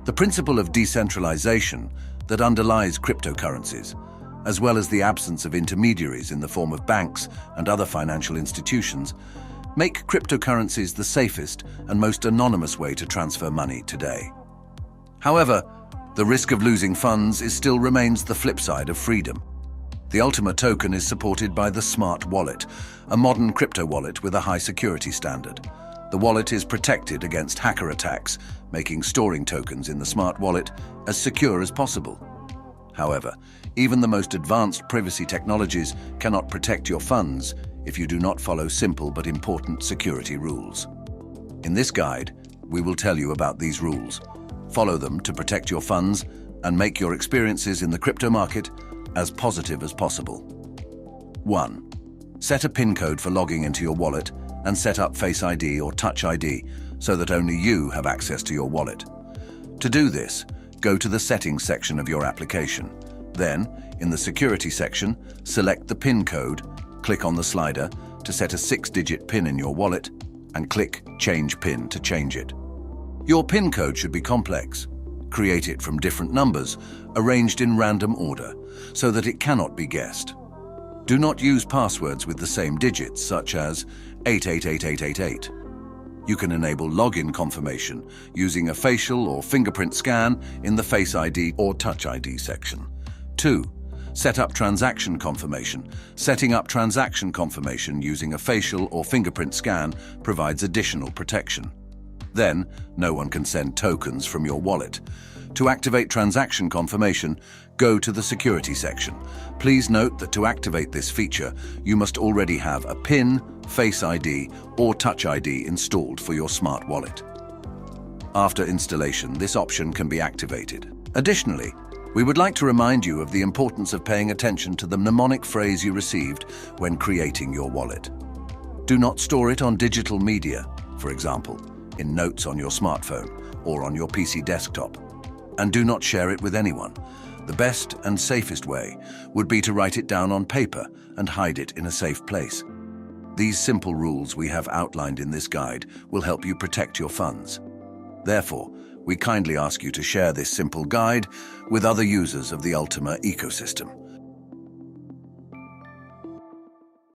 The principle of decentralization that underlies cryptocurrencies, as well as the absence of intermediaries in the form of banks and other financial institutions, make cryptocurrencies the safest and most anonymous way to transfer money today. However, the risk of losing funds still remains the flip side of freedom. The Ultima token is supported by the Smart wallet, a modern crypto wallet with a high security standard. The wallet is protected against hacker attacks, making storing tokens in the Smart wallet as secure as possible. However, even the most advanced privacy technologies cannot protect your funds if you do not follow simple but important security rules. In this guide, we will tell you about these rules. Follow them to protect your funds and make your experiences in the crypto market as positive as possible. 1. Set a PIN code for logging into your wallet and set up Face ID or Touch ID so that only you have access to your wallet. To do this, go to the Settings section of your application. Then, in the Security section, select the PIN code, click on the slider to set a 6-digit PIN in your wallet, and click Change PIN to change it. Your PIN code should be complex. Create it from different numbers, arranged in random order, so that it cannot be guessed. Do not use passwords with the same digits, such as 888888. You can enable login confirmation using a facial or fingerprint scan in the Face ID or Touch ID section. 2. Set up transaction confirmation. Setting up transaction confirmation using a facial or fingerprint scan provides additional protection. Then, no one can send tokens from your wallet. To activate transaction confirmation, go to the Security section. Please note that to activate this feature, you must already have a PIN, Face ID, or Touch ID installed for your Smart wallet. After installation, this option can be activated. Additionally, we would like to remind you of the importance of paying attention to the mnemonic phrase you received when creating your wallet. Do not store it on digital media, for example, in notes on your smartphone or on your PC desktop. And do not share it with anyone. The best and safest way would be to write it down on paper and hide it in a safe place. These simple rules we have outlined in this guide will help you protect your funds. Therefore, we kindly ask you to share this simple guide with other users of the Ultima ecosystem.